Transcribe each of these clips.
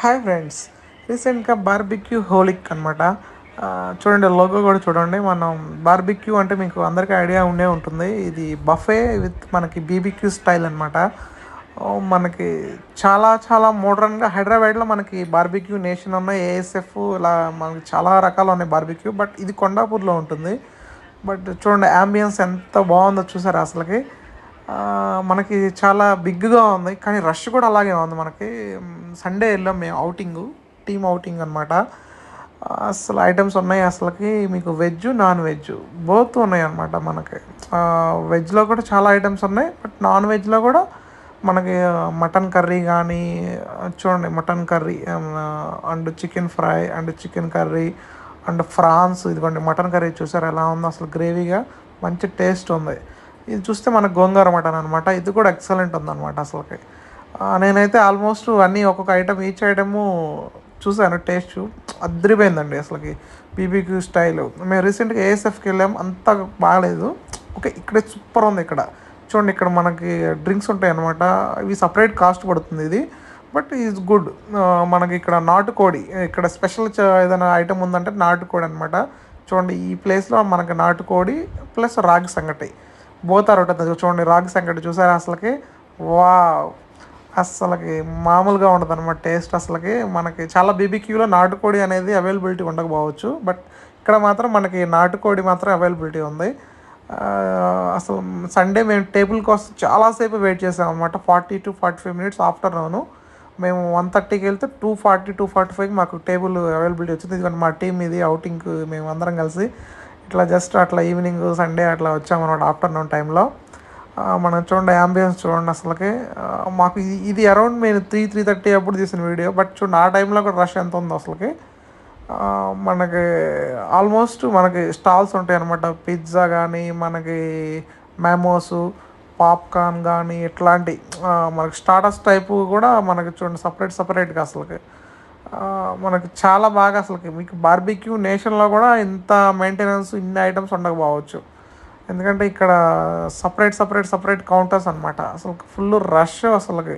Hi friends, రీసెంట్గా barbecue హోలిక్ అనమాట. చూడండి, లోగో కూడా చూడండి. మనం బార్బిక్యూ అంటే మీకు అందరికీ ఐడియా ఉండే ఉంటుంది. ఇది బఫే విత్ మనకి బీబీక్యూ స్టైల్ అనమాట. మనకి చాలా చాలా మోడర్న్గా హైదరాబాద్లో మనకి బార్బిక్యూ నేషన్ ఉన్నాయి, ఏఎస్ఎఫ్, ఇలా మనకి చాలా రకాలు ఉన్నాయి బార్బిక్యూ. బట్ ఇది కొండాపూర్లో ఉంటుంది. బట్ చూడండి, అంబియన్స్ ఎంత బాగుందో చూసారా అసలుకి. మనకి చాలా బిగ్గా ఉంది, కానీ రష్ కూడా అలాగే ఉంది. మనకి సండే వెళ్ళాం మేము టీమ్ అవుటింగ్ అనమాట. అసలు ఐటమ్స్ ఉన్నాయి అసలుకి. మీకు వెజ్, నాన్ వెజ్ బోత్ ఉన్నాయి అనమాట. మనకి వెజ్లో కూడా చాలా ఐటమ్స్ ఉన్నాయి, బట్ నాన్ వెజ్లో కూడా మనకి మటన్ కర్రీ కానీ, చూడండి mutton curry and chicken fry and chicken curry and prawns. ఇదిగోండి మటన్ కర్రీ చూసారు ఎలా ఉందో అసలు, గ్రేవీగా మంచి టేస్ట్ ఉంది. ఇది చూస్తే మనకు గోంగూర మటన్ అనమాట. ఇది కూడా ఎక్సలెంట్ ఉందన్నమాట అసలుకి. నేనైతే ఆల్మోస్ట్ అన్నీ ఒక్కొక్క ఐటమ్, ఈచ్ ఐటము చూసాను. టేస్ట్ అదిరిపోయిందండి అసలుకి. BBQ style. మేము రీసెంట్గా ఏఎస్ఎఫ్కి వెళ్ళాము, అంత బాగాలేదు. ఓకే, ఇక్కడే సూపర్ ఉంది. ఇక్కడ చూడండి, ఇక్కడ మనకి డ్రింక్స్ ఉంటాయి అనమాట. ఇవి సపరేట్ కాస్ట్ పడుతుంది ఇది, బట్ ఈజ్ గుడ్. మనకి ఇక్కడ నాటుకోడి, ఇక్కడ స్పెషల్ ఏదైనా ఐటమ్ ఉందంటే నాటుకోడి అనమాట. చూడండి, ఈ ప్లేస్లో మనకి నాటుకోడి ప్లస్ రాగి సంగటి బోత్ ఆర్ ఉంటుంది. చూడండి, రాగి సంగటి చూసారా అసలుకి. వా, అసలుకి మామూలుగా ఉండదు అనమాట టేస్ట్ అసలుకి. మనకి చాలా బీబీక్యూలో నాటుకోడి అనేది అవైలబిలిటీ ఉండకపోవచ్చు, బట్ ఇక్కడ మాత్రం మనకి నాటుకోడి మాత్రం అవైలబిలిటీ ఉంది. అసలు సండే మేము టేబుల్ కోసం చాలాసేపు వెయిట్ చేసాం అనమాట. 40 to 45 minutes ఆఫ్టర్నూను. మేము 1:30కి వెళ్తే 2:40 to 2:45 మాకు టేబుల్ అవైలబిలిటీ వచ్చింది. ఎందుకంటే మా టీం ఇది అవుటింగ్కి మేము అందరం కలిసి ఇట్లా జస్ట్ అట్లా ఈవినింగ్ సండే అట్లా వచ్చామన్నమాట ఆఫ్టర్నూన్ టైంలో. మనం చూడండి, అంబియన్స్ చూడండి అసలుకి. మాకు ఇది అరౌండ్ మేము 3:30 అప్పుడు తీసిన వీడియో, బట్ చూడండి ఆ టైంలో కూడా రష్ ఎంత ఉందో అసలుకి. మనకి ఆల్మోస్ట్ మనకి స్టాల్స్ ఉంటాయి అనమాట. పిజ్జా కానీ, మనకి మ్యామోసు, పాప్కార్న్ కానీ, ఇట్లాంటి మనకి స్టార్టర్స్ టైపు కూడా మనకి చూడండి సపరేట్గా అసలుకి. మనకి చాలా బాగా అసలుకి. మీకు బార్బిక్యూ నేషన్లో కూడా ఇంత మెయింటెనెన్స్, ఇన్ని ఐటమ్స్ ఉండకపోవచ్చు. ఎందుకంటే ఇక్కడ సపరేట్ కౌంటర్స్ అనమాట. అసలు ఫుల్ రష్ అసలుకి.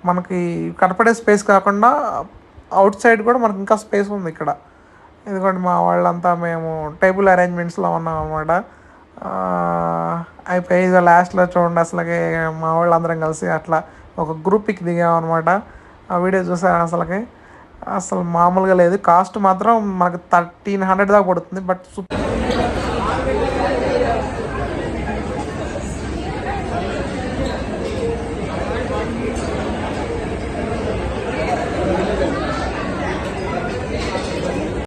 మనకి కనపడే స్పేస్ కాకుండా అవుట్ సైడ్ కూడా మనకి ఇంకా స్పేస్ ఉంది ఇక్కడ. ఎందుకంటే మా వాళ్ళంతా మేము టేబుల్ అరేంజ్మెంట్స్లో ఉన్నాం అనమాట. అయిపోయి ఇక లాస్ట్లో చూడండి అసలుకి మా వాళ్ళందరం కలిసి అట్లా ఒక గ్రూప్ పిక్ దిగామన్నమాట. ఆ వీడియో చూసాను అసలుకి. అసలు మామూలుగా లేదు. కాస్ట్ మాత్రం మనకు 1300 దాకా పడుతుంది, బట్